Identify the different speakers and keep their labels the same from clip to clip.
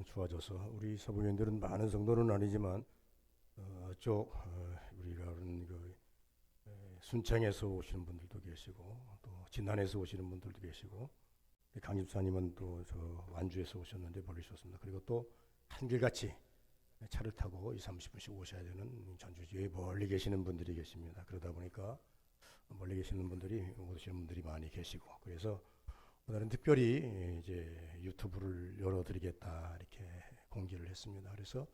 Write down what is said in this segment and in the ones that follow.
Speaker 1: 주어져서 우리 서부교인들은 많은 성도는 아니지만 우리가 순창에서 오시는 분들도 계시고 또 진안에서 오시는 분들도 계시고 강집사님은 또 저 완주에서 오셨는데 버리셨습니다. 그리고 또 한길같이 차를 타고 30분씩 오셔야 되는 전주 지역에 멀리 계시는 분들이 계십니다. 그러다 보니까 멀리 계시는 분들이 오시는 분들이 많이 계시고, 그래서 오늘은 특별히 이제 유튜브를 열어드리겠다 이렇게 공지를 했습니다. 그래서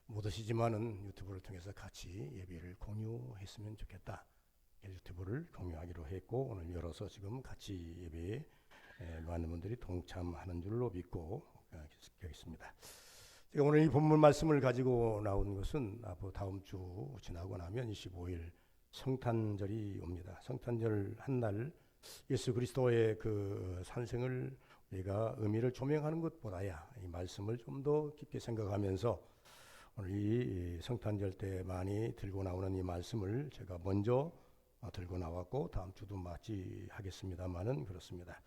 Speaker 1: 못 오시지만은 유튜브를 통해서 같이 예배를 공유했으면 좋겠다. 유튜브를 공유하기로 했고, 오늘 열어서 지금 같이 예배에 많은 분들이 동참하는 줄로 믿고 있습니다. 제가 오늘 이 본문 말씀을 가지고 나온 것은 앞으로 다음 주 지나고 나면 25일 성탄절이 옵니다. 성탄절 한날 예수 그리스도의 그 산생을 우리가 의미를 조명하는 것보다야 이 말씀을 좀 더 깊게 생각하면서 오늘 이 성탄절 때 많이 들고 나오는 이 말씀을 제가 먼저 들고 나왔고 다음 주도 맞이하겠습니다만은 그렇습니다.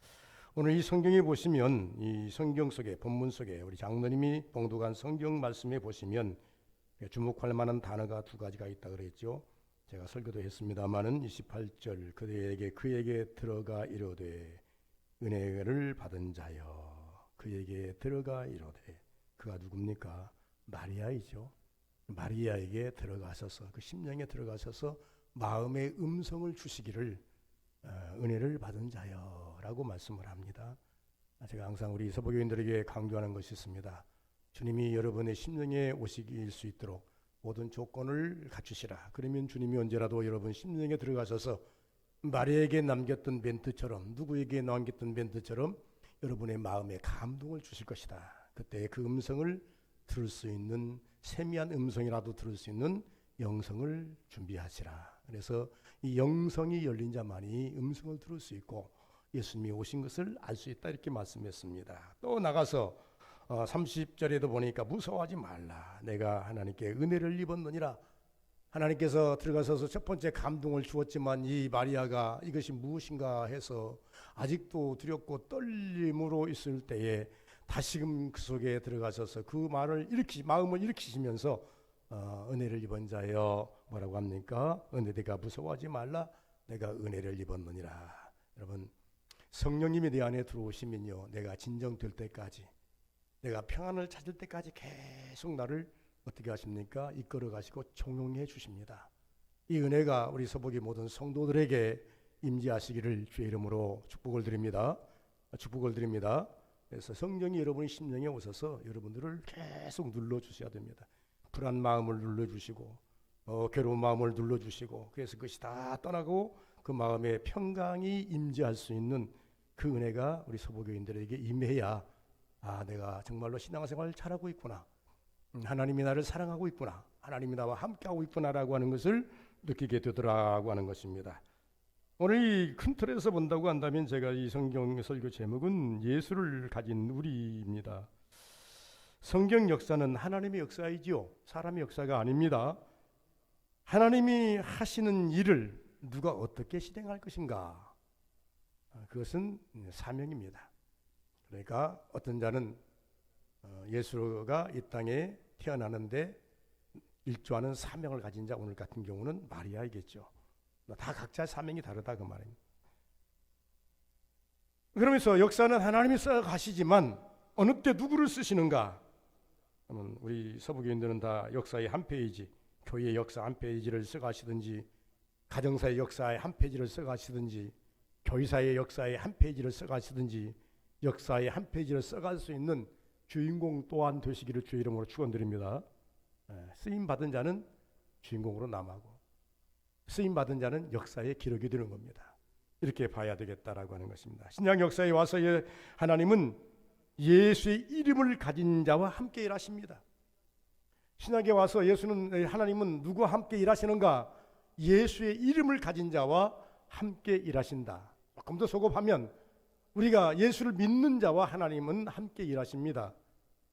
Speaker 1: 오늘 이 성경에 보시면 이 성경 속에 본문 속에 우리 장로님이 봉독한 성경 말씀에 보시면 주목할 만한 단어가 두 가지가 있다 그랬죠. 제가 설교도 했습니다마는 28절 그에게 들어가 이르되 은혜를 받은 자여, 그에게 들어가 이르되, 그가 누굽니까? 마리아이죠. 마리아에게 들어가셔서 그 심령에 들어가셔서 마음의 음성을 주시기를 은혜를 받은 자여라고 말씀을 합니다. 제가 항상 우리 서부교인들에게 강조하는 것이 있습니다. 주님이 여러분의 심령에 오시길 수 있도록 모든 조건을 갖추시라. 그러면 주님이 언제라도 여러분 심령에 들어가셔서 마리아에게 남겼던 멘트처럼, 누구에게 남겼던 멘트처럼 여러분의 마음에 감동을 주실 것이다. 그때 그 음성을 들을 수 있는, 세미한 음성이라도 들을 수 있는 영성을 준비하시라. 그래서 이 영성이 열린 자만이 음성을 들을 수 있고 예수님이 오신 것을 알 수 있다 이렇게 말씀했습니다. 또 나가서 30절에도 보니까 무서워하지 말라. 내가 하나님께 은혜를 입었느니라. 하나님께서 들어가셔서 첫 번째 감동을 주었지만 이 마리아가 이것이 무엇인가 해서 아직도 두렵고 떨림으로 있을 때에 다시금 그 속에 들어가셔서 그 마음을 일으키시면서 은혜를 입은 자여 뭐라고 합니까? 내가 무서워하지 말라. 내가 은혜를 입었느니라. 여러분, 성령님이 내 안에 들어오시면요, 내가 진정될 때까지, 내가 평안을 찾을 때까지 계속 나를 어떻게 하십니까? 이끌어 가시고 총용해 주십니다. 이 은혜가 우리 서복의 모든 성도들에게 임재하시기를 주의 이름으로 축복을 드립니다. 축복을 드립니다. 그래서 성령이 여러분의 심령에 오셔서 여러분들을 계속 눌러주셔야 됩니다. 불안 마음을 눌러주시고 괴로운 마음을 눌러주시고, 그래서 그것이 다 떠나고 그 마음에 평강이 임재할 수 있는 그 은혜가 우리 서부교인들에게 임해야 내가 정말로 신앙생활을 잘하고 있구나, 하나님이 나를 사랑하고 있구나, 하나님이 나와 함께하고 있구나라고 하는 것을 느끼게 되더라고 하는 것입니다. 오늘 이 큰 틀에서 본다고 한다면 제가 이 성경 설교 제목은 예수를 가진 우리입니다. 성경 역사는 하나님의 역사이지요, 사람의 역사가 아닙니다. 하나님이 하시는 일을 누가 어떻게 실행할 것인가, 그것은 사명입니다. 그러니까 어떤 자는 예수가 이 땅에 태어나는데 일조하는 사명을 가진 자, 오늘 같은 경우는 마리아이겠죠. 다 각자 사명이 다르다 그 말입니다. 그러면서 역사는 하나님이 써 가시지만 어느 때 누구를 쓰시는가? 우리 서부교인들은 다 역사의 한 페이지, 교회의 역사 한 페이지를 써 가시든지, 가정사의 역사의 한 페이지를 써 가시든지, 교회사의 역사의 한 페이지를 써 가시든지, 역사의 한 페이지를 써갈 수 있는 주인공 또한 되시기를 주의 이름으로 축원드립니다. 쓰임 받은 자는 주인공으로 남하고 쓰임 받은 자는 역사의 기록이 되는 겁니다. 이렇게 봐야 되겠다라고 하는 것입니다. 신약 역사에 와서 하나님은 예수의 이름을 가진 자와 함께 일하십니다. 신약에 와서 하나님은 누구와 함께 일하시는가? 예수의 이름을 가진 자와 함께 일하신다. 조금 더 소급하면 우리가 예수를 믿는 자와 하나님은 함께 일하십니다.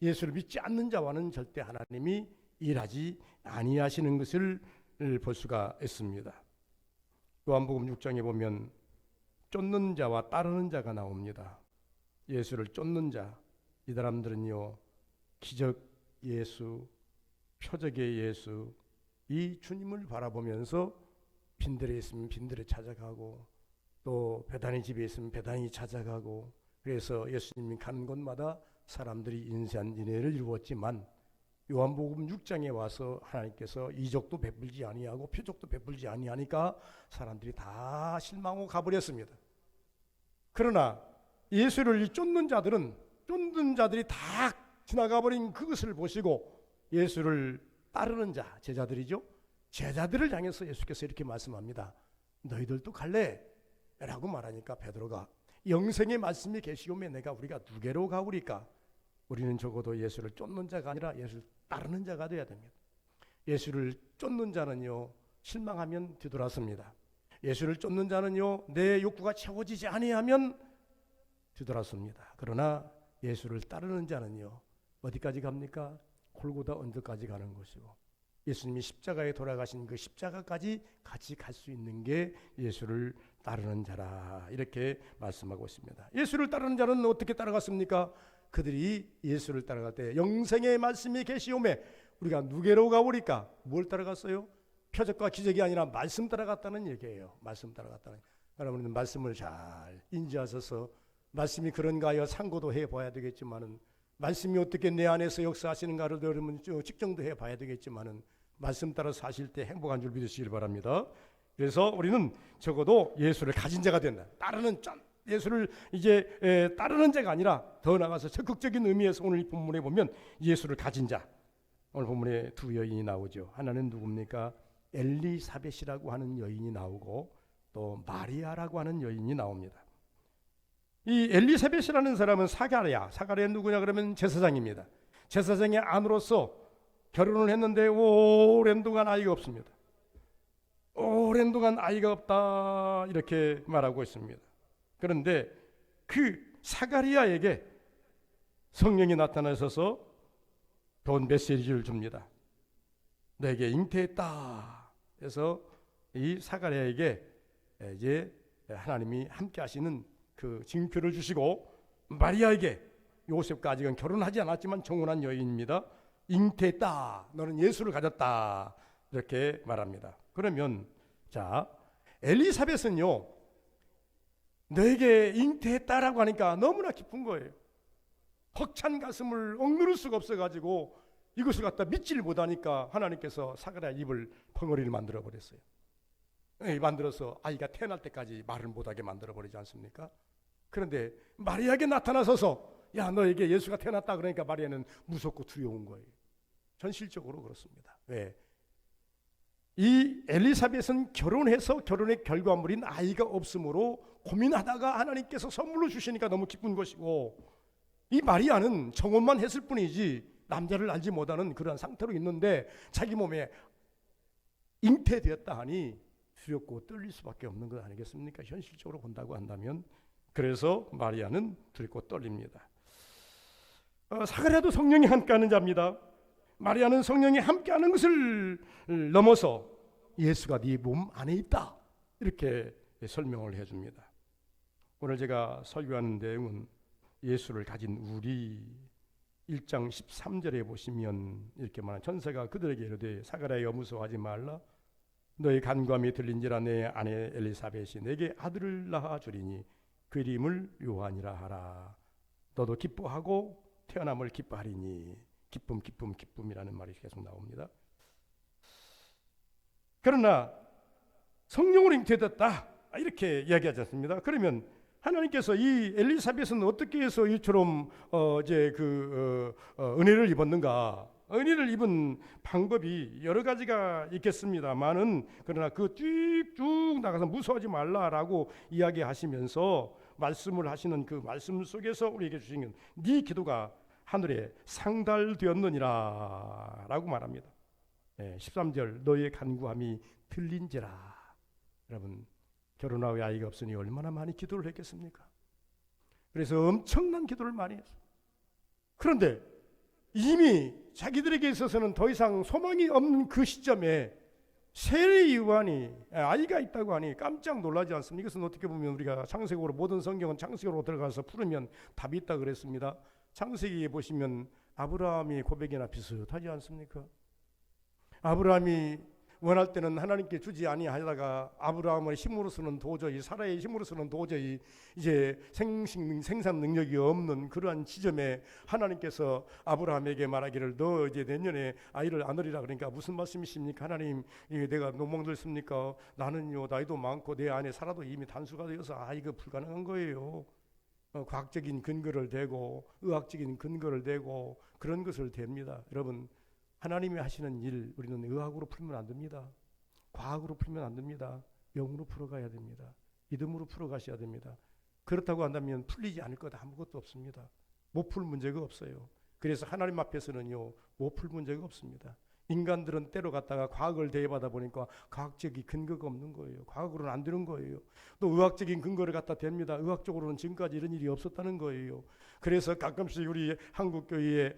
Speaker 1: 예수를 믿지 않는 자와는 절대 하나님이 일하지 아니하시는 것을 볼 수가 있습니다. 요한복음 6장에 보면 쫓는 자와 따르는 자가 나옵니다. 예수를 쫓는 자, 이 사람들은요, 기적 예수, 표적의 예수, 이 주님을 바라보면서 빈들에 있으면 빈들에 찾아가고, 또 베다니 집에 있으면 베다니 찾아가고, 그래서 예수님이 가는 곳마다 사람들이 인산 인해를 이루었지만, 요한복음 6장에 와서 하나님께서 이적도 베풀지 아니하고 표적도 베풀지 아니하니까 사람들이 다 실망하고 가버렸습니다. 그러나 예수를 쫓는 자들이 다 지나가버린 그것을 보시고 예수를 따르는 자, 제자들이죠. 제자들을 향해서 예수께서 이렇게 말씀합니다. 너희들도 갈래? 라고 말하니까 베드로가 영생의 말씀이 계시오매 우리가 누게로 가오리까? 우리는 적어도 예수를 쫓는 자가 아니라 예수를 따르는 자가 되어야 됩니다. 예수를 쫓는 자는요, 실망하면 뒤돌아섭니다. 예수를 쫓는 자는요, 내 욕구가 채워지지 아니하면 뒤돌아섭니다. 그러나 예수를 따르는 자는요, 어디까지 갑니까? 골고다 언덕까지 가는 것이고, 예수님이 십자가에 돌아가신 그 십자가까지 같이 갈 수 있는 게 예수를 따르는 자라, 이렇게 말씀하고 있습니다. 예수를 따르는 자는 어떻게 따라갔습니까? 그들이 예수를 따라갈 때 영생의 말씀이 계시오매 우리가 누게로 가오리까? 뭘 따라갔어요? 표적과 기적이 아니라 말씀 따라갔다는 얘기예요. 말씀 따라갔다는. 여러분은 말씀을 잘 인지하셔서 말씀이 그런가 하여 상고도 해봐야 되겠지만은, 말씀이 어떻게 내 안에서 역사하시는가를 여러분 측정도 해봐야 되겠지만은, 말씀 따라 사실 때 행복한 줄 믿으시길 바랍니다. 그래서 우리는 적어도 예수를 가진 자가 된다. 따르는 예수를 이제 따르는 자가 아니라 더 나아가서 적극적인 의미에서 오늘 이 본문에 보면 예수를 가진 자, 오늘 본문에 두 여인이 나오죠. 하나는 누굽니까? 엘리사벳이라고 하는 여인이 나오고 또 마리아라고 하는 여인이 나옵니다. 이 엘리사벳이라는 사람은 사가랴 누구냐 그러면 제사장입니다. 제사장의 아내로서 결혼을 했는데 오랜 동안 아이가 없습니다. 오랜 동안 아이가 없다 이렇게 말하고 있습니다. 그런데 그 사가랴에게 성령이 나타나셔서 좋은 메시지를 줍니다. 내게 잉태했다. 그래서 이 사가랴에게 이제 하나님이 함께 하시는 그 징표를 주시고, 마리아에게, 요셉과 아직은 결혼하지 않았지만 정혼한 여인입니다. 잉태했다. 너는 예수를 가졌다. 이렇게 말합니다. 그러면 자, 엘리사벳은요, 너에게 잉태했다라고 하니까 너무나 기쁜 거예요. 벅찬 가슴을 억누를 수가 없어가지고 이것을 갖다 믿지를 못하니까 하나님께서 사가랴 입을 벙어리를 만들어 버렸어요. 만들어서 아이가 태어날 때까지 말을 못하게 만들어 버리지 않습니까? 그런데 마리아에게 나타나서서 야, 너에게 예수가 태어났다 그러니까 마리아는 무섭고 두려운 거예요. 현실적으로 그렇습니다. 왜? 이 엘리사벳은 결혼해서 결혼의 결과물인 아이가 없으므로 고민하다가 하나님께서 선물로 주시니까 너무 기쁜 것이고, 이 마리아는 정혼만 했을 뿐이지 남자를 알지 못하는 그러한 상태로 있는데 자기 몸에 잉태되었다 하니 두렵고 떨릴 수밖에 없는 것 아니겠습니까? 현실적으로 본다고 한다면. 그래서 마리아는 두렵고 떨립니다. 사가랴도 성령이 함께하는 자입니다. 마리아는 성령이 함께하는 것을 넘어서 예수가 네 몸 안에 있다 이렇게 설명을 해줍니다. 오늘 제가 설교하는 내용은 예수를 가진 우리 1장 13절에 보시면 이렇게 말하는, 천사가 그들에게 이르되 사가랴여 무서워하지 말라. 너의 간구함이 들린지라 내 아내 엘리사벳이 내게 아들을 낳아 주리니 그 이름을 요한이라 하라. 너도 기뻐하고 태어남을 기뻐하리니. 기쁨이라는 말이 계속 나옵니다. 그러나 성령으로 잉태됐다 이렇게 이야기하지 않습니다. 그러면 하나님께서 이 엘리사벳은 어떻게 해서 이처럼 은혜를 입었는가? 은혜를 입은 방법이 여러 가지가 있겠습니다만은, 그러나 그 쭉 나가서 무서워하지 말라라고 이야기하시면서 말씀을 하시는 그 말씀 속에서 우리에게 주신 건 네 기도가 하늘에 상달되었느니라 라고 말합니다. 13절 너의 간구함이 들린지라. 여러분, 결혼하고 아이가 없으니 얼마나 많이 기도를 했겠습니까? 그래서 엄청난 기도를 많이 했어요. 그런데 이미 자기들에게 있어서는 더 이상 소망이 없는 그 시점에 세례 요한이 아이가 있다고 하니 깜짝 놀라지 않습니까? 이것은 어떻게 보면 우리가 창세기로, 모든 성경은 창세기로 들어가서 풀으면 답이 있다 그랬습니다. 창세기에 보시면 아브라함의 고백이나 비슷하지 않습니까? 아브라함이 원할 때는 하나님께 주지 아니하다가 아브라함의 힘으로서는 도저히, 사라의 힘으로서는 도저히 이제 생산 능력이 없는 그러한 지점에 하나님께서 아브라함에게 말하기를 너 이제 내년에 아이를 안으리라. 그러니까 무슨 말씀이십니까? 하나님, 내가 노몽들습니까? 나는요 나이도 많고 내 안에 살아도 이미 단수가 되어서 이거 불가능한 거예요. 과학적인 근거를 대고 의학적인 근거를 대고 그런 것을 댑니다. 여러분, 하나님이 하시는 일 우리는 의학으로 풀면 안 됩니다. 과학으로 풀면 안 됩니다. 영으로 풀어가야 됩니다. 믿음으로 풀어가셔야 됩니다. 그렇다고 한다면 풀리지 않을 것 아무것도 없습니다. 못 풀 문제가 없어요. 그래서 하나님 앞에서는요 못 풀 문제가 없습니다. 인간들은 때로 갔다가 과학을 대입하다 보니까 과학적인 근거가 없는 거예요. 과학으로는 안 되는 거예요. 또 의학적인 근거를 갖다 댑니다. 의학적으로는 지금까지 이런 일이 없었다는 거예요. 그래서 가끔씩 우리 한국교회에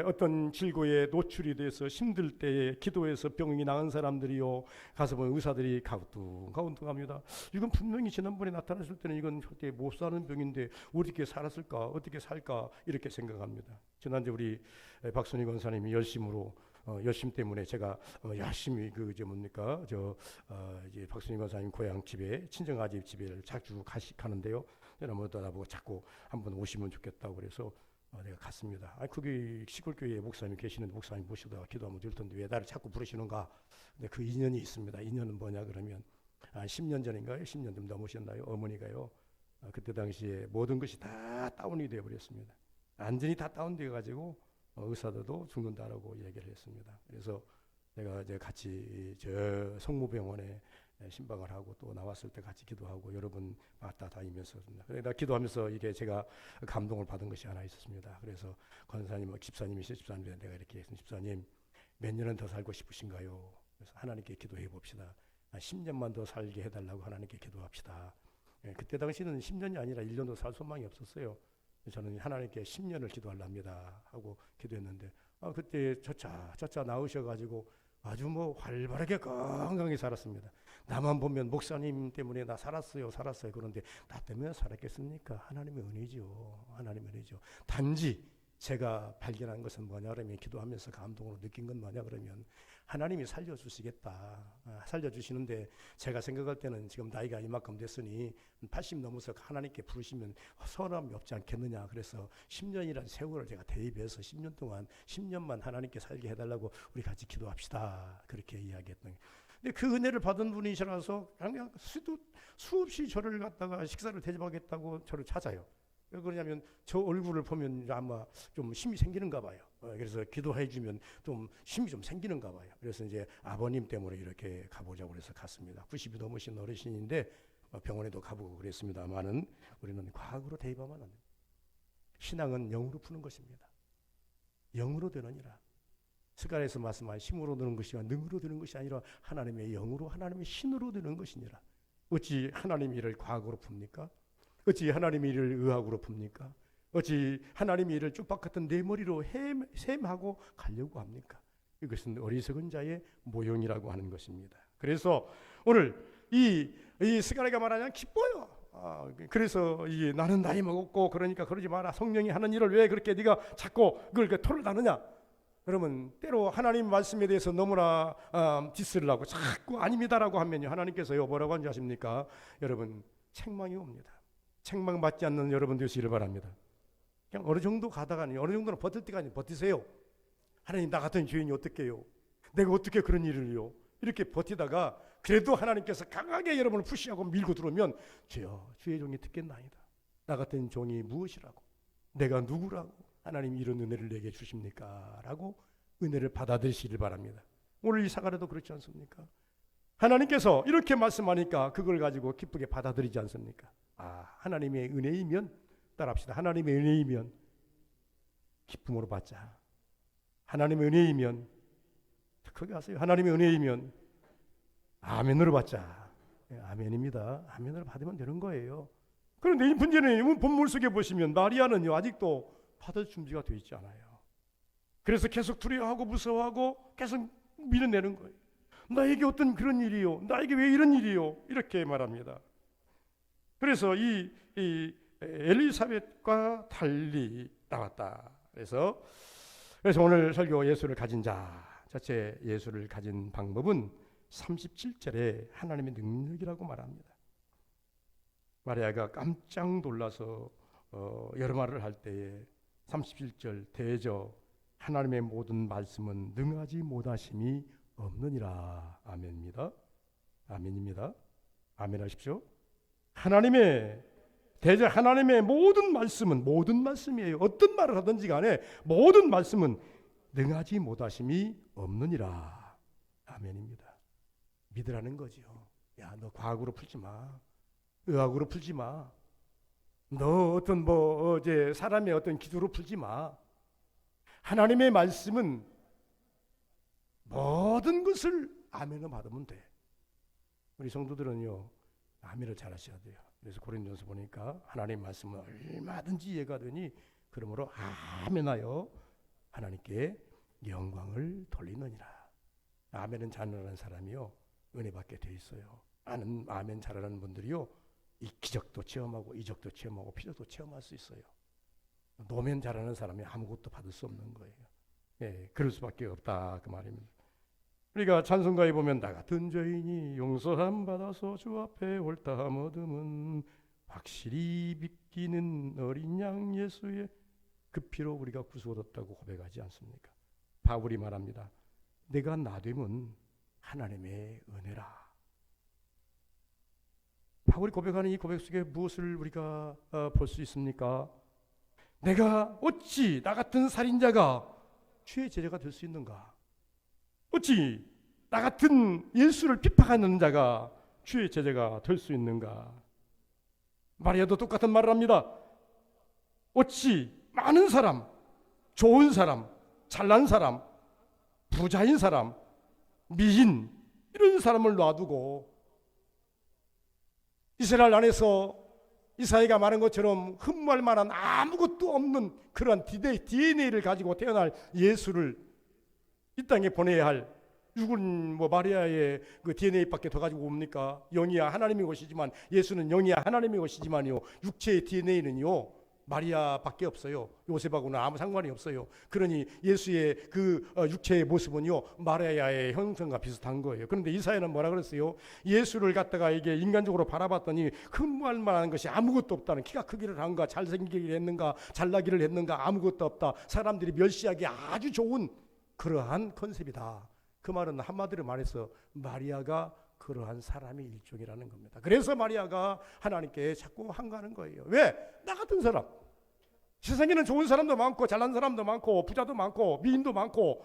Speaker 1: 어떤 질고에 노출이 돼서 힘들 때에 기도해서 병이 나은 사람들이요 가서 보면 의사들이 가운뚱합니다. 이건 분명히 지난번에 나타났을 때는 이건 절대 못 사는 병인데 어떻게 살았을까, 어떻게 살까 이렇게 생각합니다. 지난주 우리 박순희 권사님이 열심 때문에 제가 열심히 이제 박순희 권사님 고향 집에 친정 아집 집에 자주 가는데요. 여러분도 나보고 자꾸 한번 오시면 좋겠다고 그래서 내가 갔습니다. 거기 시골 교회에 목사님 계시는데 목사님 모시다가 기도하면 될 텐데 왜 나를 자꾸 부르시는가? 근데 그 인연이 있습니다. 인연은 뭐냐 그러면 10년 전인가요? 10년 좀 넘으셨나요? 어머니가요. 그때 당시에 모든 것이 다 다운이 되어 버렸습니다. 완전히 다 다운되어 가지고 의사들도 죽는다라고 얘기를 했습니다. 그래서 내가 이제 같이 저 성모병원에 신방을 하고 또 나왔을 때 같이 기도하고 여러 번 왔다 다니면서 내가 기도하면서 이게 제가 감동을 받은 것이 하나 있었습니다. 그래서 권사님, 집사님이시죠. 집사님 내가 이렇게 했습니다. 집사님 몇 년은 더 살고 싶으신가요? 그래서 하나님께 기도해 봅시다. 10년만 더 살게 해달라고 하나님께 기도합시다. 그때 당시는 10년이 아니라 1년도 살 소망이 없었어요. 저는 하나님께 10년을 기도하랍니다 하고 기도했는데 그때 저차 나으셔가지고 아주 활발하게 건강하게 살았습니다. 나만 보면 목사님 때문에 나 살았어요. 그런데 나 때문에 살았겠습니까? 하나님의 은혜죠. 하나님의 은혜죠. 단지 제가 발견한 것은 뭐냐 그러면 기도하면서 감동으로 느낀 건 뭐냐 그러면 하나님이 살려주시겠다. 살려주시는데 제가 생각할 때는 지금 나이가 이만큼 됐으니 80 넘어서 하나님께 부르시면 서운함이 없지 않겠느냐. 그래서 10년이라는 세월을 제가 대입해서 10년 동안 10년만 하나님께 살게 해달라고 우리 같이 기도합시다. 그렇게 이야기했던. 근데 그 은혜를 받은 분이시라서 그냥 수없이 저를 갖다가 식사를 대접하겠다고 저를 찾아요. 왜 그러냐면 저 얼굴을 보면 아마 좀 힘이 생기는가 봐요. 그래서 기도해 주면 좀 힘이 좀 생기는가 봐요. 그래서 이제 아버님 때문에 이렇게 가보자고 그래서 갔습니다. 90이 넘으신 어르신인데 병원에도 가보고 그랬습니다만은 우리는 과학으로 대입하면 안 됩니다. 신앙은 영으로 푸는 것입니다. 영으로 되느니라. 스가랴에서 말씀한 힘으로 되는 것이 아니라 능으로 되는 것이 아니라 하나님의 영으로 하나님의 신으로 되는 것이니라. 어찌 하나님의 일을 과학으로 풉니까? 어찌 하나님의 일을 의학으로 풉니까? 어찌 하나님의 일을 쪽박 같은 내 머리로 셈하고 가려고 합니까? 이것은 어리석은 자의 모형이라고 하는 것입니다. 그래서 오늘 이 스가랴가 말하자면 기뻐요. 그래서 나는 나이 먹었고 그러니까 그러지 마라. 성령이 하는 일을 왜 그렇게 네가 자꾸 그걸 토를 다느냐? 그러면 때로 하나님 말씀에 대해서 너무나 디스를 하고 자꾸 아닙니다라고 하면요 하나님께서요 뭐라고 하는지 아십니까? 여러분 책망이 옵니다. 책망받지 않는 여러분 되시기를 바랍니다. 그냥 어느 정도 가다가는 어느 정도는 버틸 때가 아니에요. 버티세요. 하나님 나 같은 죄인이 어떻게 해요? 내가 어떻게 그런 일을요? 이렇게 버티다가 그래도 하나님께서 강하게 여러분을 푸시하고 밀고 들어오면 주여 주의 종이 듣겠나이다. 나 같은 종이 무엇이라고? 내가 누구라고? 하나님 이런 은혜를 내게 주십니까? 라고 은혜를 받아들이시길 바랍니다. 오늘 이 사가랴도 그렇지 않습니까? 하나님께서 이렇게 말씀하니까 그걸 가지고 기쁘게 받아들이지 않습니까? 하나님의 은혜이면 따라합시다. 하나님의 은혜이면 기쁨으로 받자. 하나님의 은혜이면 크게 하세요. 하나님의 은혜이면 아멘으로 받자. 아멘입니다. 아멘으로 받으면 되는 거예요. 그런데 이 문제는 본문 속에 보시면 마리아는요 아직도 받을 준비가 되어 있지 않아요. 그래서 계속 두려워하고 무서워하고 계속 밀어내는 거예요. 나에게 어떤 그런 일이요? 나에게 왜 이런 일이요? 이렇게 말합니다. 그래서 이 엘리사벳과 달리 나왔다. 그래서 오늘 설교 예수를 가진 자 자체 예수를 가진 방법은 37절에 하나님의 능력이라고 말합니다. 마리아가 깜짝 놀라서 여러 말을 할 때에 37절 대저 하나님의 모든 말씀은 능하지 못하심이 없느니라. 아멘입니다. 아멘입니다. 아멘 하십시오. 하나님의 대저 하나님의 모든 말씀은 모든 말씀이에요. 어떤 말을 하든지 간에 모든 말씀은 능하지 못하심이 없느니라. 아멘입니다. 믿으라는 거죠. 야, 너 과학으로 풀지 마. 의학으로 풀지 마. 너 어떤 어제 사람의 어떤 기도로 풀지 마. 하나님의 말씀은 모든 것을 아멘을 받으면 돼. 우리 성도들은요, 아멘을 잘 하셔야 돼요. 그래서 고린도전서 보니까 하나님의 말씀은 얼마든지 이해가 되니 그러므로 아멘하여 하나님께 영광을 돌리느니라. 아멘은 잘하는 사람이요, 은혜 받게 돼 있어요. 아멘 잘하는 분들이요, 이 기적도 체험하고 이적도 체험하고 피적도 체험할 수 있어요. 노면 잘하는 사람이 아무것도 받을 수 없는 거예요. 예, 그럴 수밖에 없다 그 말입니다. 우리가 찬송가에 보면 나 같은 죄인이 용서함 받아서 주 앞에 옳다함 얻음은 확실히 믿기는 어린 양 예수의 그 피로 우리가 구속 얻었다고 고백하지 않습니까? 바울이 말합니다. 내가 나 되면 하나님의 은혜라. 바울이 고백하는 이 고백 속에 무엇을 우리가 볼 수 있습니까? 내가 어찌 나 같은 살인자가 주의 제자가 될 수 있는가? 어찌 나 같은 예수를 핍박하는 자가 주의 제자가 될 수 있는가? 마리아도 똑같은 말을 합니다. 어찌 많은 사람, 좋은 사람, 잘난 사람, 부자인 사람, 미인 이런 사람을 놔두고 이스라엘 안에서 이사야가 말한 것처럼 흠모할 만한 아무것도 없는 그러한 DNA를 가지고 태어날 예수를 이 땅에 보내야 할 육은 마리아의 그 DNA밖에 더 가지고 옵니까? 영이야 하나님의 것이지만 예수는 영이야 하나님의 것이지만요, 육체의 DNA는요 마리아밖에 없어요. 요셉하고는 아무 상관이 없어요. 그러니 예수의 그 육체의 모습은요 마리아의 형상과 비슷한 거예요. 그런데 이사야는 뭐라 그랬어요? 예수를 갖다가 이게 인간적으로 바라봤더니 흠모할 만한 것이 아무것도 없다는, 키가 크기를 한가, 잘생기기를 했는가, 잘나기를 했는가, 아무것도 없다. 사람들이 멸시하기 아주 좋은 그러한 컨셉이다. 그 말은 한마디로 말해서 마리아가 그러한 사람의 일종이라는 겁니다. 그래서 마리아가 하나님께 자꾸 한가하는 거예요. 왜? 나 같은 사람. 세상에는 좋은 사람도 많고 잘난 사람도 많고 부자도 많고 미인도 많고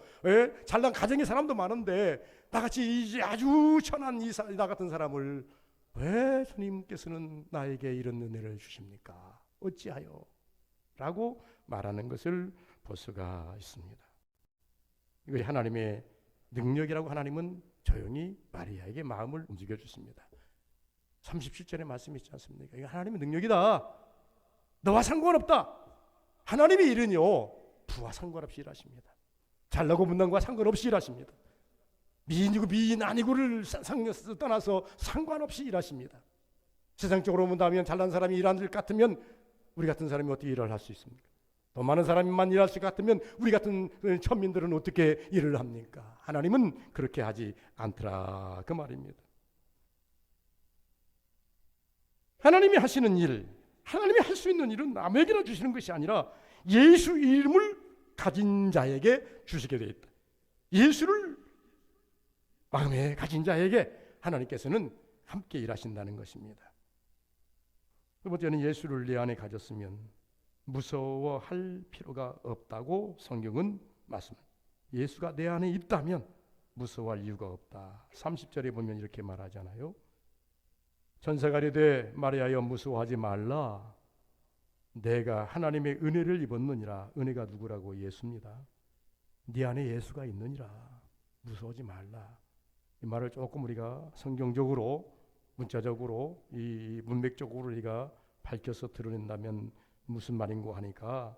Speaker 1: 잘난 가정의 사람도 많은데 나같이 아주 천한 나 같은 사람을 왜 주님께서는 나에게 이런 은혜를 주십니까? 어찌하여? 라고 말하는 것을 볼 수가 있습니다. 이거 하나님의 능력이라고 하나님은 조용히 마리아에게 마음을 움직여 주십니다. 37절의 말씀이 있지 않습니까? 이거 하나님의 능력이다. 너와 상관없다. 하나님의 일은요 부와 상관없이 일하십니다. 잘나고 못난과 상관없이 일하십니다. 미인이고 미인 아니고를 떠나서 상관없이 일하십니다. 세상적으로 본다면 잘난 사람이 일하는 일 같으면 우리 같은 사람이 어떻게 일을 할 수 있습니까? 더 많은 사람만 일할 수 같으면 우리 같은 천민들은 어떻게 일을 합니까? 하나님은 그렇게 하지 않더라 그 말입니다. 하나님이 하시는 일, 하나님이 할 수 있는 일은 남에게나 주시는 것이 아니라 예수 이름을 가진 자에게 주시게 되어 있다. 예수를 마음에 가진 자에게 하나님께서는 함께 일하신다는 것입니다. 두 번째는 예수를 내 안에 가졌으면 무서워할 필요가 없다고 성경은 말씀합니다. 예수가 내 안에 있다면 무서워할 이유가 없다. 30절에 보면 이렇게 말하잖아요. 천사가 이르되 마리아여 무서워하지 말라. 내가 하나님의 은혜를 입었느니라. 은혜가 누구라고? 예수입니다. 네 안에 예수가 있느니라. 무서워하지 말라. 이 말을 조금 우리가 성경적으로 문자적으로 이 문맥적으로 우리가 밝혀서 드러낸다면 무슨 말인고 하니까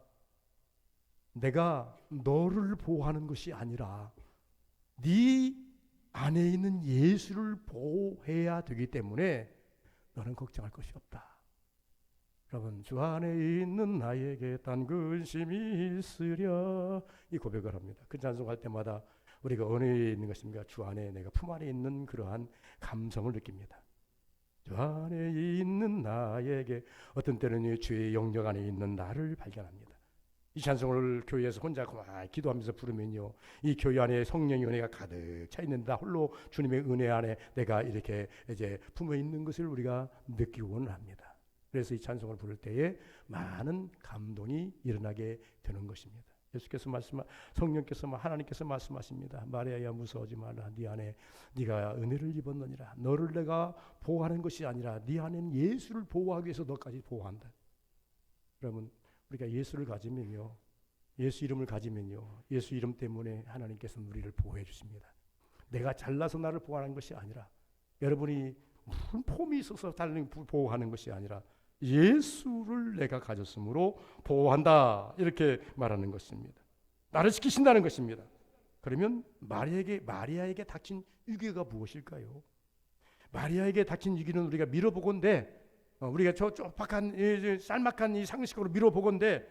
Speaker 1: 내가 너를 보호하는 것이 아니라 네 안에 있는 예수를 보호해야 되기 때문에 너는 걱정할 것이 없다. 여러분, 주 안에 있는 나에게 딴 근심이 있으랴, 이 고백을 합니다. 그 찬송할 때마다 우리가 어느 에 있는 것입니까? 주 안에, 내가 품 안에 있는 그러한 감성을 느낍니다. 주 안에 있는 나에게, 어떤 때는 주의 영역 안에 있는 나를 발견합니다. 이 찬송을 교회에서 혼자 그만 기도하면서 부르면요, 이 교회 안에 성령의 은혜가 가득 차 있는, 나 홀로 주님의 은혜 안에 내가 이렇게 이제 품어 있는 것을 우리가 느끼곤 합니다. 그래서 이 찬송을 부를 때에 많은 감동이 일어나게 되는 것입니다. 예수께서 성령께서, 하나님께서 말씀하십니다. 마리아야, 무서워하지 말라. 네 안에 네가 은혜를 입었느니라. 너를 내가 보호하는 것이 아니라 네 안에는 예수를 보호하기 위해서 너까지 보호한다. 그러면 우리가 예수를 가지면요, 예수 이름을 가지면요, 예수 이름 때문에 하나님께서 우리를 보호해 주십니다. 내가 잘나서 나를 보호하는 것이 아니라, 여러분이 무슨 폼이 있어서 다른 보호하는 것이 아니라 예수를 내가 가졌으므로 보호한다, 이렇게 말하는 것입니다. 나를 지키신다는 것입니다. 그러면 마리아에게 닥친 위기가 무엇일까요? 마리아에게 닥친 위기는 우리가 밀어보건대, 우리가 저 좁박한 쌀막한 이 상식으로 밀어보건대,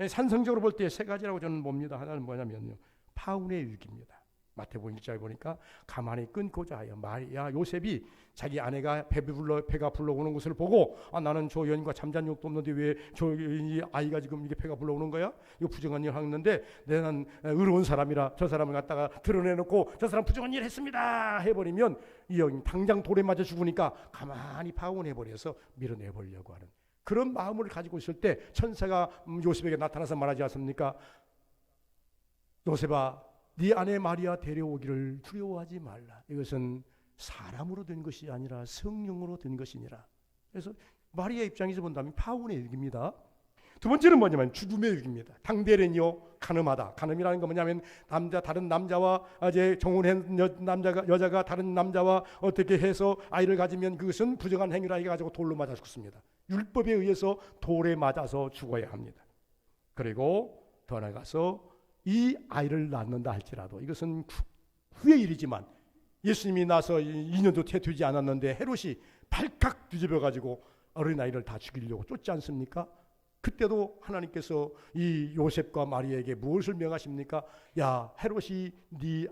Speaker 1: 산성적으로 볼 때 세 가지라고 저는 봅니다. 하나는 뭐냐면요, 파운의 위기입니다. 마태복음 1절 보니까 가만히 끊고자 하여 마리아 요셉이 자기 아내가 배가 불러오는 것을 보고, 나는 저 여인과 잠잔 적도 없는데 왜 저 아이가 지금 이게 배가 불러오는 거야? 이거 부정한 일 하는데 내는 의로운 사람이라 저 사람을 갖다가 드러내놓고 저 사람 부정한 일 했습니다 해버리면 이 여인 당장 돌에 맞아 죽으니까 가만히 파혼해버려서 밀어내버리려고 하는 그런 마음을 가지고 있을 때 천사가 요셉에게 나타나서 말하지 않습니까? 요셉아, 네 아내 마리아 데려오기를 두려워하지 말라. 이것은 사람으로 된 것이 아니라 성령으로 된 것이니라. 그래서 마리아 입장에서 본다면 파혼의 일기입니다. 두 번째는 뭐냐면 죽음의 일기입니다. 당대는요, 간음하다. 간음이라는 건 뭐냐면 다른 남자와 이제 정혼한 여자가 다른 남자와 어떻게 해서 아이를 가지면 그것은 부정한 행위라 해가지고 돌로 맞아 죽습니다. 율법에 의해서 돌에 맞아서 죽어야 합니다. 그리고 더 나아가서 이 아이를 낳는다 할지라도 이것은 후의 일이지만 예수님이 나서 2년도 채 되지 않았는데 헤롯이 발칵 뒤집어가지고 어린아이를 다 죽이려고 쫓지 않습니까? 그때도 하나님께서 이 요셉과 마리아에게 무엇을 명하십니까? 야, 헤롯이 네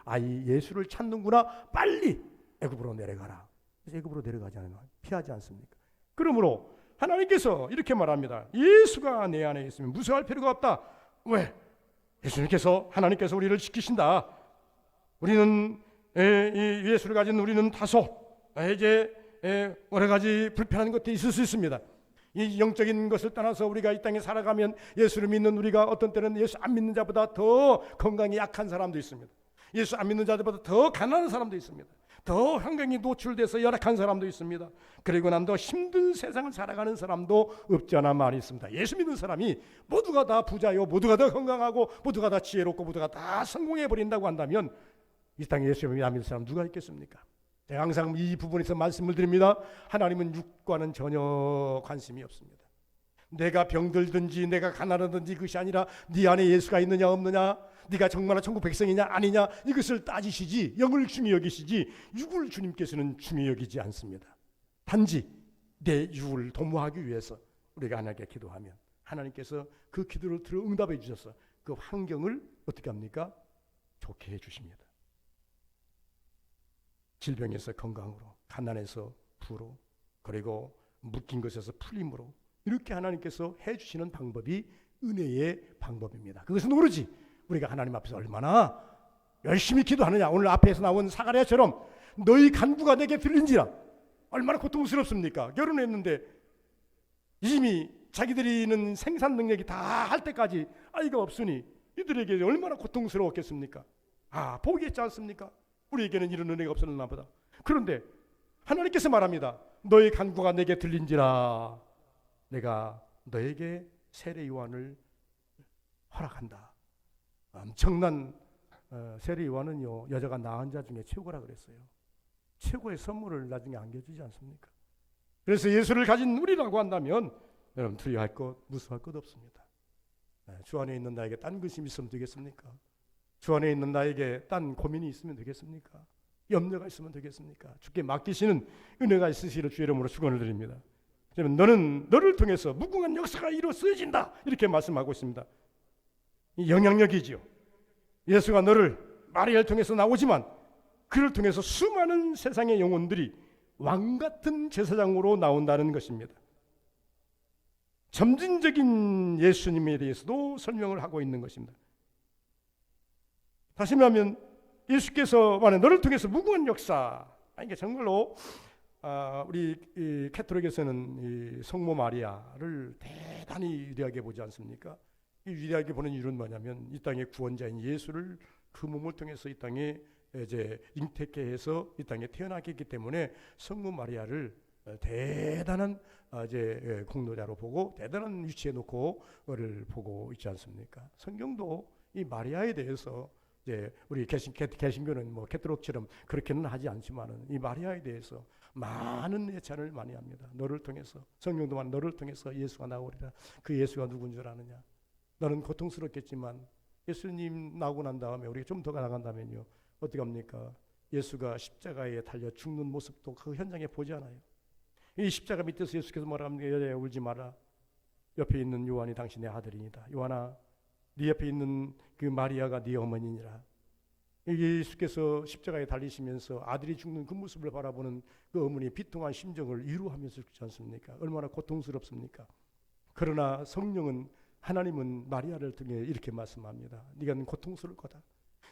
Speaker 1: 아이 예수를 찾는구나. 빨리 애굽으로 내려가라. 그래서 애굽으로 내려가지 않아요. 피하지 않습니까? 그러므로 하나님께서 이렇게 말합니다. 예수가 내 안에 있으면 무서워할 필요가 없다. 왜? 하나님께서 우리를 지키신다. 우리는 예수를 가진 우리는 다소 이제 여러 가지 불편한 것들이 있을 수 있습니다. 이 영적인 것을 떠나서 우리가 이 땅에 살아가면 예수를 믿는 우리가 어떤 때는 예수 안 믿는 자보다 더 건강이 약한 사람도 있습니다. 예수 안 믿는 자들보다 더 가난한 사람도 있습니다. 더 환경이 노출돼서 열악한 사람도 있습니다. 그리고 난 더 힘든 세상을 살아가는 사람도 없지 않아 많이 있습니다. 예수 믿는 사람이 모두가 다 부자요, 모두가 다 건강하고 모두가 다 지혜롭고 모두가 다 성공해 버린다고 한다면 이 땅에 예수 안 믿는 사람 누가 있겠습니까? 제가 항상 이 부분에서 말씀을 드립니다. 하나님은 육과는 전혀 관심이 없습니다. 내가 병들든지 내가 가난하든지 그것이 아니라 네 안에 예수가 있느냐 없느냐, 네가 정말 천국 백성이냐 아니냐, 이것을 따지시지 영을 중히 여기시지 육을 주님께서는 중히 여기지 않습니다. 단지 내 육을 도모하기 위해서 우리가 하나님께 기도하면 하나님께서 그 기도를 들어 응답해 주셔서 그 환경을 어떻게 합니까? 좋게 해주십니다. 질병에서 건강으로, 가난에서 부로, 그리고 묶인 것에서 풀림으로, 이렇게 하나님께서 해주시는 방법이 은혜의 방법입니다. 그것은 오로지 우리가 하나님 앞에서 얼마나 열심히 기도하느냐. 오늘 앞에서 나온 사가랴처럼 너희 간구가 내게 들린지라. 얼마나 고통스럽습니까? 결혼했는데 이미 자기들이 있는 생산 능력이 다 할 때까지 아이가 없으니 이들에게 얼마나 고통스러웠겠습니까? 포기했지 않습니까? 우리에게는 이런 은혜가 없었나 보다. 그런데 하나님께서 말합니다. 너희 간구가 내게 들린지라. 내가 너에게 세례 요한을 허락한다. 엄청난 세례 요한은요, 여자가 낳은 자 중에 최고라 그랬어요. 최고의 선물을 나중에 안겨주지 않습니까? 그래서 예수를 가진 우리라고 한다면 여러분 두려워할 것, 무서워할 것 없습니다. 주 안에 있는 나에게 딴 근심이 있으면 되겠습니까? 주 안에 있는 나에게 딴 고민이 있으면 되겠습니까? 염려가 있으면 되겠습니까? 주께 맡기시는 은혜가 있으시기를 주의 이름으로 축원을 드립니다. 너는 너를 통해서 무궁한 역사가 이루어져진다 이렇게 말씀하고 있습니다. 이 영향력이지요. 예수가 너를 마리아를 통해서 나오지만 그를 통해서 수많은 세상의 영혼들이 왕같은 제사장으로 나온다는 것입니다. 점진적인 예수님에 대해서도 설명을 하고 있는 것입니다. 다시 말하면 예수께서 말하는 너를 통해서 무궁한 역사, 이게 정말로 우리 캐톨릭에서는 이 성모 마리아를 대단히 위대하게 보지 않습니까? 이 위대하게 보는 이유는 뭐냐면 이 땅의 구원자인 예수를 그 몸을 통해서 이 땅에 이제 잉태케 해서 이 땅에 태어나게 했기 때문에 성모 마리아를 대단한 이제 공로자로 보고 대단한 위치에 놓고 그를 보고 있지 않습니까? 성경도 이 마리아에 대해서 이제 우리 개신교는 뭐 캐톨릭처럼 그렇게는 하지 않지만은 이 마리아에 대해서 많은 예찬을 많이 합니다. 너를 통해서 성경도 말 너를 통해서 예수가 나오리라. 그 예수가 누군 줄 아느냐? 너는 고통스럽겠지만 예수님 나오고 난 다음에 우리가 좀 더 나간다면요 어떻게 합니까? 예수가 십자가에 달려 죽는 모습도 그 현장에 보지 않아요. 이 십자가 밑에서 예수께서 말합니다. 여자야 울지 마라. 옆에 있는 요한이 당신의 아들이니다. 요한아 네 옆에 있는 그 마리아가 네 어머니니라. 예수께서 십자가에 달리시면서 아들이 죽는 그 모습을 바라보는 그 어머니의 비통한 심정을 위로하면서 죽지 않습니까? 얼마나 고통스럽습니까? 그러나 성령은 하나님은 마리아를 통해 이렇게 말씀합니다. 네가 고통스러울 거다.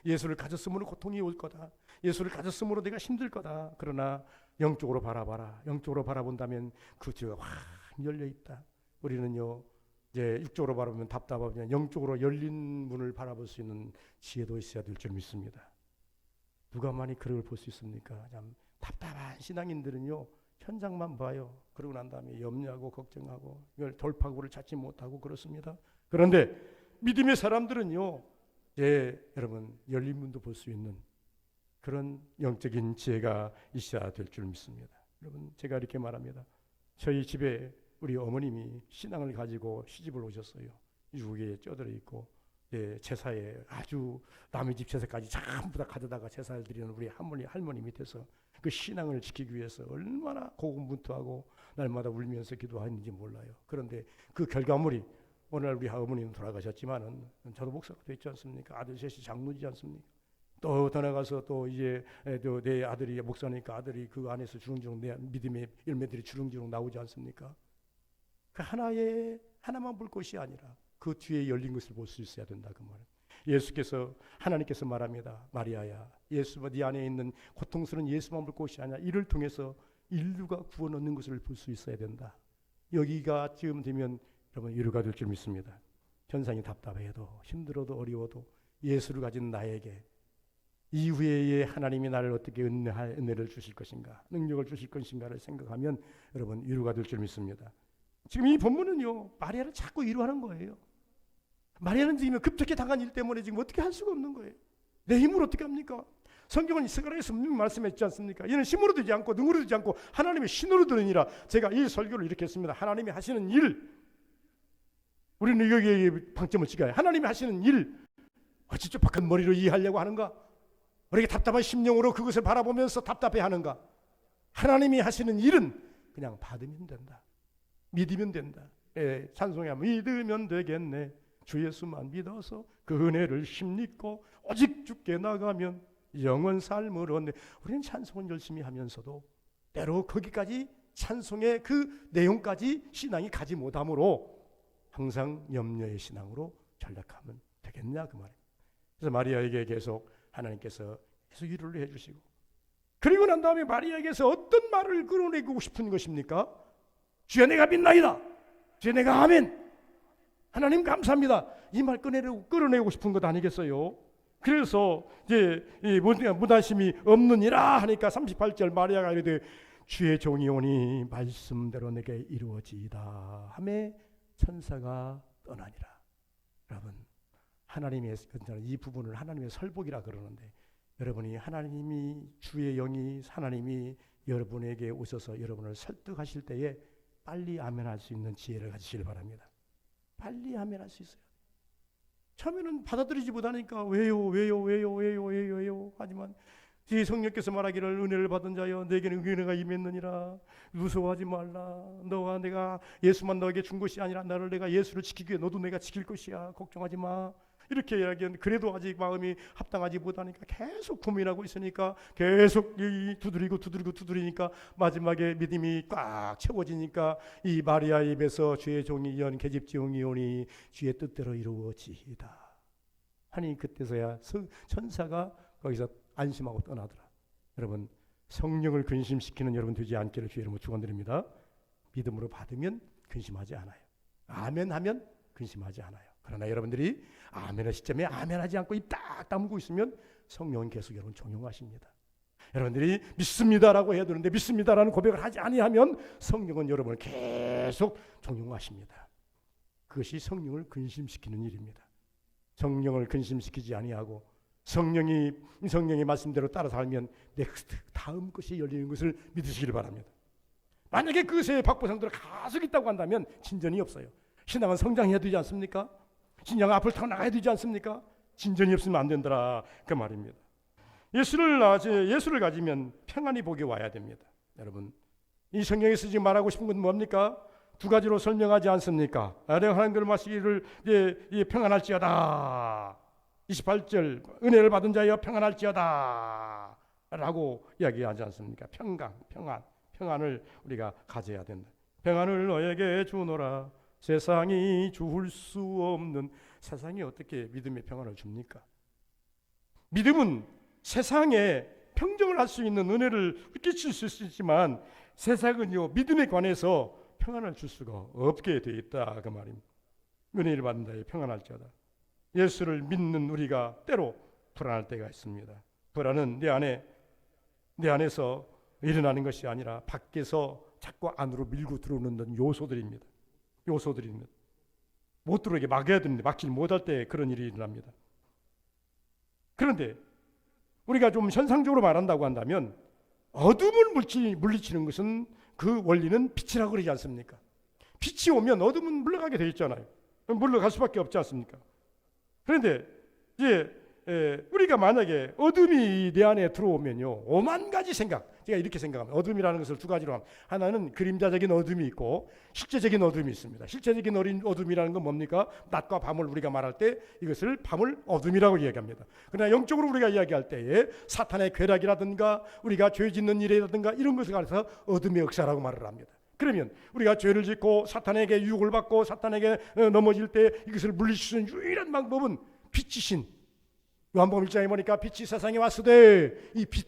Speaker 1: 예수를 가졌으므로 고통이 올 거다. 예수를 가졌으므로 내가 힘들 거다. 그러나 영적으로 바라봐라. 영적으로 바라본다면 그 뒤가 확 열려 있다. 우리는요 이제 육적으로 바라보면 답답하면 영적으로 열린 문을 바라볼 수 있는 지혜도 있어야 될 줄 믿습니다. 누가 많이 그걸 볼 수 있습니까? 참 답답한 신앙인들은요 현장만 봐요. 그러고 난 다음에 염려하고 걱정하고 이걸 돌파구를 찾지 못하고 그렇습니다. 그런데 믿음의 사람들은요 여러분 열린 문도 볼 수 있는 그런 영적인 지혜가 있어야 될 줄 믿습니다. 여러분 제가 이렇게 말합니다. 저희 집에 우리 어머님이 신앙을 가지고 시집을 오셨어요. 유혹에 쪄들어 있고 제사에 아주 남의 집 제사까지 전부 다 가져다가 제사를 드리는 우리 할머니 밑에서 그 신앙을 지키기 위해서 얼마나 고군분투하고 날마다 울면서 기도하는지 몰라요. 그런데 그 결과물이 오늘 우리 어머니는 돌아가셨지만은 저도 목사가 됐지 않습니까? 아들 셋이 장로지 않습니까? 또 더 나가서 또 이제 내 아들이 목사니까 아들이 그 안에서 주렁주렁 내 믿음의 열매들이 주렁주렁 나오지 않습니까? 그 하나만 볼 것이 아니라 그 뒤에 열린 것을 볼 수 있어야 된다 그 말은. 하나님께서 말합니다. 마리아야, 예수가 네 안에 있는 고통스러운 예수만 볼 것이 아니라 이를 통해서 인류가 구원 얻는 것을 볼 수 있어야 된다. 여기가 지금 되면 여러분 위로가 될 줄 믿습니다. 현상이 답답해도 힘들어도 어려워도 예수를 가진 나에게 이후에 하나님이 나를 어떻게 은혜를 주실 것인가, 능력을 주실 것인가를 생각하면 여러분 위로가 될 줄 믿습니다. 지금 이 본문은요 마리아를 자꾸 위로하는 거예요. 마리아는 지금 급격히 당한 일 때문에 지금 어떻게 할 수가 없는 거예요. 내 힘으로 어떻게 합니까? 성경은 스가랴에서 분명히 말씀했지 않습니까? 이는 힘으로 되지 않고 능으로 되지 않고 하나님의 신으로 되느니라. 제가 이 설교를 이렇게 했습니다. 하나님이 하시는 일, 우리는 여기에 방점을 찍어야 하나님이 하시는 일 어찌 좁박한 머리로 이해하려고 하는가? 우리가 답답한 심령으로 그것을 바라보면서 답답해하는가? 하나님이 하시는 일은 그냥 받으면 된다. 믿으면 된다. 찬송하면 믿으면 되겠네. 주 예수만 믿어서 그 은혜를 힘입고 오직 주께 나가면 영원 삶을 얻네. 우리는 찬송은 열심히 하면서도 때로 거기까지 찬송의 그 내용까지 신앙이 가지 못하므로 항상 염려의 신앙으로 전락하면 되겠냐 그 말이에요. 그래서 마리아에게 계속 하나님께서 계속 위로를 해주시고, 그리고 난 다음에 마리아에게서 어떤 말을 끌어내고 싶은 것입니까? 주여 내가 믿나이다. 주여 내가 아멘. 하나님 감사합니다. 이 말 끌어내고 싶은 것 아니겠어요? 그래서 이제 무관심이 없느니라 하니까 38절 마리아가 이르되 주의 종이 오니 말씀대로 내게 이루어지이다 하매 천사가 떠나니라. 여러분 하나님의 이 부분을 하나님의 설복이라 그러는데, 여러분이 하나님이 주의 영이 하나님이 여러분에게 오셔서 여러분을 설득하실 때에 빨리 아멘할 수 있는 지혜를 가지시길 바랍니다. 빨리 아멘할 수 있어요. 처음에는 받아들이지 못하니까 왜요 하지만 이 성령께서 말하기를 은혜를 받은 자여 내게는 은혜가 임했느니라. 무서워하지 말라. 너와 내가 예수만 너에게 준 것이 아니라 나를 내가 예수를 지키기 위해 너도 내가 지킬 것이야. 걱정하지 마. 이렇게 이야기하는, 그래도 아직 마음이 합당하지 못하니까 계속 고민하고 있으니까 계속 두드리니까 마지막에 믿음이 꽉 채워지니까 이 마리아의 입에서 주의 종이 연 계집지용이 오니 주의 뜻대로 이루어지이다 하니 그때서야 천사가 거기서 안심하고 떠나더라. 여러분, 성령을 근심시키는 여러분 되지 않기를 주의 이름으로 축원드립니다. 믿음으로 받으면 근심하지 않아요. 아멘하면 근심하지 않아요. 그러나 여러분들이 아멘의 시점에 아멘하지 않고 입 딱 다물고 있으면 성령은 계속 여러분 종용하십니다. 여러분들이 믿습니다라고 해야 되는데 믿습니다라는 고백을 하지 아니하면 성령은 여러분을 계속 종용하십니다. 그것이 성령을 근심시키는 일입니다. 성령을 근심시키지 아니하고 성령의 말씀대로 따라 살면 넥스트 다음 것이 열리는 것을 믿으시길 바랍니다. 만약에 그것에 박보상대로 가속 있다고 한다면 진전이 없어요. 신앙은 성장해야 되지 않습니까? 신앙은 앞을 타고 나가야 되지 않습니까? 진전이 없으면 안 된다라 그 말입니다. 예수를 가지면 평안이 복이 와야 됩니다. 여러분, 이 성경에서 지금 말하고 싶은 건 뭡니까? 두 가지로 설명하지 않습니까? 내가 하나님께로 마시기를 평안할지어다. 28절 은혜를 받은 자여 평안할지어다 라고 이야기하지 않습니까? 평안을 우리가 가져야 된다. 평안을 너에게 주노라. 세상이 줄 수 없는, 세상이 어떻게 믿음의 평안을 줍니까? 믿음은 세상에 평정을 할 수 있는 은혜를 끼칠 수 있지만 세상은요 믿음에 관해서 평안을 줄 수가 없게 되어 있다 그 말입니다. 은혜를 받는 자에 평안할지어다. 예수를 믿는 우리가 때로 불안할 때가 있습니다. 불안은 내 안에서 일어나는 것이 아니라 밖에서 자꾸 안으로 밀고 들어오는 요소들입니다. 못 들어오게 막아야 되는데 막질 못할 때 그런 일이 일어납니다. 그런데 우리가 좀 현상적으로 말한다고 한다면 어둠을 물리치는 것은 그 원리는 빛이라고 그러지 않습니까? 빛이 오면 어둠은 물러가게 되어 있잖아요. 물러갈 수밖에 없지 않습니까? 그런데 우리가 만약에 어둠이 내 안에 들어오면요 5만 가지 생각, 제가 이렇게 생각합니다. 어둠이라는 것을 두 가지로 합니다. 하나는 그림자적인 어둠이 있고 실제적인 어둠이 있습니다. 실제적인 어둠이라는 건 뭡니까? 낮과 밤을 우리가 말할 때 이것을 밤을 어둠이라고 이야기합니다. 그러나 영적으로 우리가 이야기할 때에 사탄의 괴락이라든가 우리가 죄 짓는 일이라든가 이런 것을 가려서 어둠의 역사라고 말을 합니다. 그러면 우리가 죄를 짓고 사탄에게 유혹을 받고 사탄에게 넘어질 때 이것을 물리칠 수 있는 유일한 방법은 빛이신 요한복음 1장에 보니까 빛이 세상에 왔으되 이 빛,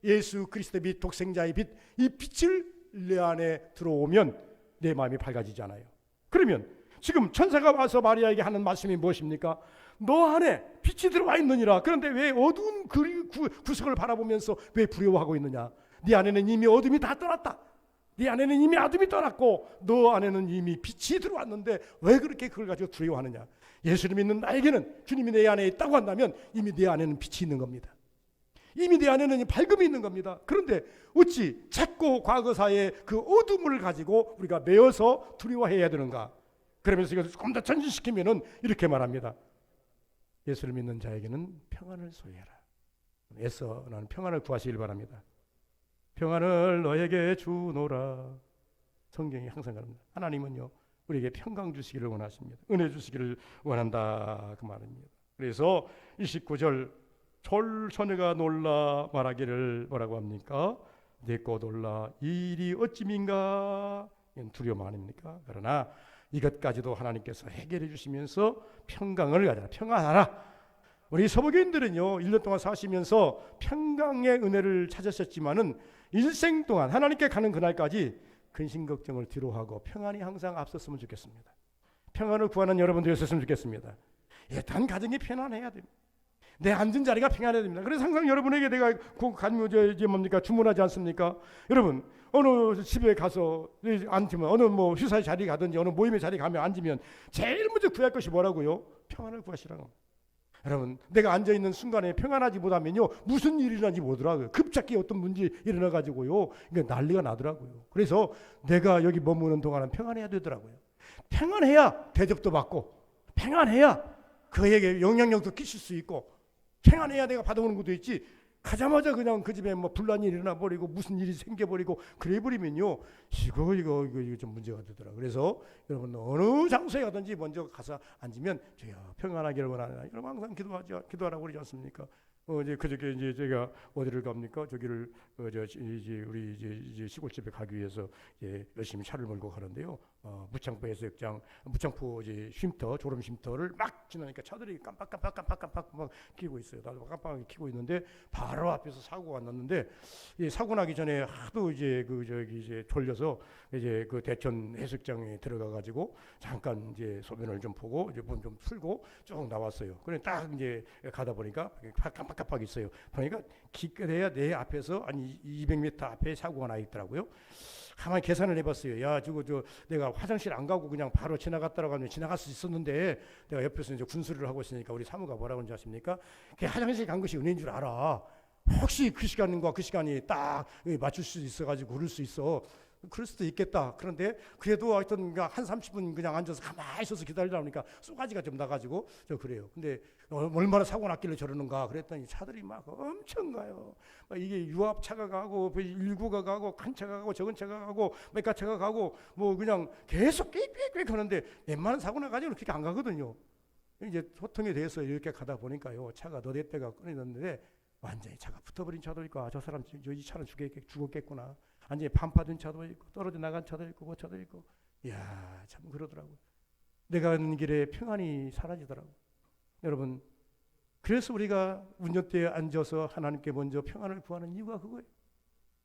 Speaker 1: 예수 그리스도의 빛, 독생자의 빛, 이 빛을 내 안에 들어오면 내 마음이 밝아지잖아요. 그러면 지금 천사가 와서 마리아에게 하는 말씀이 무엇입니까? 너 안에 빛이 들어와 있느니라. 그런데 왜 어두운 구석을 바라보면서 왜 두려워하고 있느냐? 네 안에는 이미 어둠이 다 떠났다. 네 안에는 이미 어둠이 떠났고 너 안에는 이미 빛이 들어왔는데 왜 그렇게 그걸 가지고 두려워하느냐? 예수를 믿는 나에게는 주님이 내 안에 있다고 한다면 이미 내 안에는 빛이 있는 겁니다. 이미 내 안에는 밝음이 있는 겁니다. 그런데 어찌 자꾸 과거사의 그 어둠을 가지고 우리가 매어서 두려워해야 되는가? 그러면서 이것을 조금 더 전진시키면은 이렇게 말합니다. 예수를 믿는 자에게는 평안을 소유해라. 애써 나는 평안을 구하시길 바랍니다. 평안을 너에게 주노라. 성경이 항상 그럽니다. 하나님은요 우리에게 평강 주시기를 원하십니다. 은혜 주시기를 원한다 그 말입니다. 그래서 29절 처녀가 놀라 말하기를 뭐라고 합니까? 내거 놀라 이 일이 어찌민가? 이건 두려움 아닙니까? 그러나 이것까지도 하나님께서 해결해 주시면서 평강을 가져라. 평안하라. 우리 서부교인들은요 1년 동안 사시면서 평강의 은혜를 찾으셨지만은 일생 동안 하나님께 가는 그날까지 근심 걱정을 뒤로하고 평안이 항상 앞섰으면 좋겠습니다. 평안을 구하는 여러분들 되었으면 좋겠습니다. 일단 가정이 편안해야 됩니다. 내 앉은 자리가 평안해야 됩니다. 그래서 항상 여러분에게 내가 주문하지 않습니까? 여러분 어느 집에 가서 앉으면 어느 휴사의 자리 가든지 어느 모임의 자리 가면 앉으면 제일 먼저 구할 것이 뭐라고요? 평안을 구하시라고. 여러분 내가 앉아있는 순간에 평안하지 못하면요 무슨 일이 일어나는지 모르더라고요. 급작히 어떤 문제 일어나가지고요 그러니까 난리가 나더라고요. 그래서 내가 여기 머무는 동안은 평안해야 되더라고요. 평안해야 대접도 받고 평안해야 그에게 영향력도 끼칠 수 있고 평안해야 내가 받아오는 것도 있지 가자마자 그냥 그 집에 뭐 분란이 일어나 버리고 무슨 일이 생겨 버리고 그래 버리면요, 이거 좀 문제가 되더라. 그래서 여러분 어느 장소에 가든지 먼저 가서 앉으면 주여 평안하기를 원하노라. 여러분 항상 기도하라고 그러지 않습니까? 이제 그저께 이제 제가 어디를 갑니까? 저기를 이제 우리 이제 시골집에 가기 위해서 이제 열심히 차를 몰고 가는데요. 무창포 해수욕장, 무창포 이제 쉼터, 졸음 쉼터를 막 지나니까 차들이 깜빡깜빡 막 끼고 있어요. 나도 깜빡하게 끼고 있는데 바로 앞에서 사고가 났는데, 이 사고 나기 전에 하도 이제 이제 졸려서 이제 그 대천 해수욕장에 들어가 가지고 잠깐 이제 소변을 좀 보고 이제 몸 좀 풀고 쭉 나왔어요. 그래 딱 이제 가다 보니까 깜빡깜빡 있어요. 보니까 기껏해야 내 앞에서 한 200m 앞에 사고가 나 있더라고요. 가만히 계산을 해봤어요. 야, 저 내가 화장실 안 가고 그냥 바로 지나갔다라고 하면 지나갈 수 있었는데, 내가 옆에서 이제 군수를 하고 있으니까 우리 사무가 뭐라고 하는지 아십니까? 그 화장실 간 것이 은혜인 줄 알아. 혹시 그 시간과 그 시간이 딱 맞출 수 있어가지고 그럴 수 있어. 그럴 수도 있겠다. 그런데 그래도 하여튼 한 30분 그냥 앉아서 가만히 있어서 기다리다 보니까 쏘가지가 좀 나가지고 저 그래요. 근데 얼마나 사고 났길래 저러는가 그랬더니 차들이 막 엄청 가요. 막 이게 유압차가 가고 119가 가고 큰 차가 가고 적은 차가 가고 메카차가 가고 뭐 그냥 계속 꽥꽥꽥 하는데 웬만한 사고 나가지고는 그렇게 안 가거든요. 이제 소통에 대해서 이렇게 가다 보니까요, 차가 너댓 대가 끊어졌는데 완전히 차가 붙어버린 차도 있고, 아, 저 사람 이 차는 죽었겠구나. 완전히 반파된 차도 있고 떨어져 나간 차도 있고 그 차도 있고, 이야 참 그러더라고요. 내가 가는 길에 평안이 사라지더라고요. 여러분, 그래서 우리가 운전대에 앉아서 하나님께 먼저 평안을 구하는 이유가 그거예요.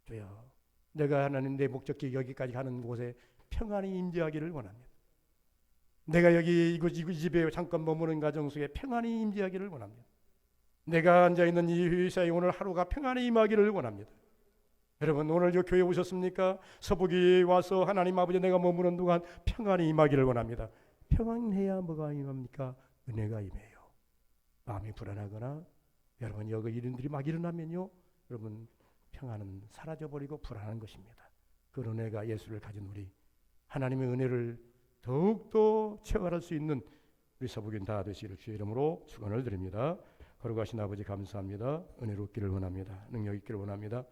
Speaker 1: 주여, 내가 하나님 내 목적지 여기까지 가는 곳에 평안이 임재하기를 원합니다. 내가 여기 이 집에 잠깐 머무는 가정 속에 평안이 임재하기를 원합니다. 내가 앉아있는 이 회사에 오늘 하루가 평안이 임하기를 원합니다. 여러분, 오늘 저 교회 오셨습니까? 서북이 와서 하나님 아버지 내가 머무는 동안 평안이 임하기를 원합니다. 평안해야 뭐가 임합니까? 은혜가 임해요. 마음이 불안하거나 여러분 여기 일들이 막 일어나면요, 여러분 평안은 사라져버리고 불안한 것입니다. 그 은혜가 예수를 가진 우리, 하나님의 은혜를 더욱더 체험할 수 있는 우리 서북인 다 되시기를 주의 이름으로 축원을 드립니다. 거룩하신 아버지 감사합니다. 은혜롭기를 원합니다. 능력 있기를 원합니다.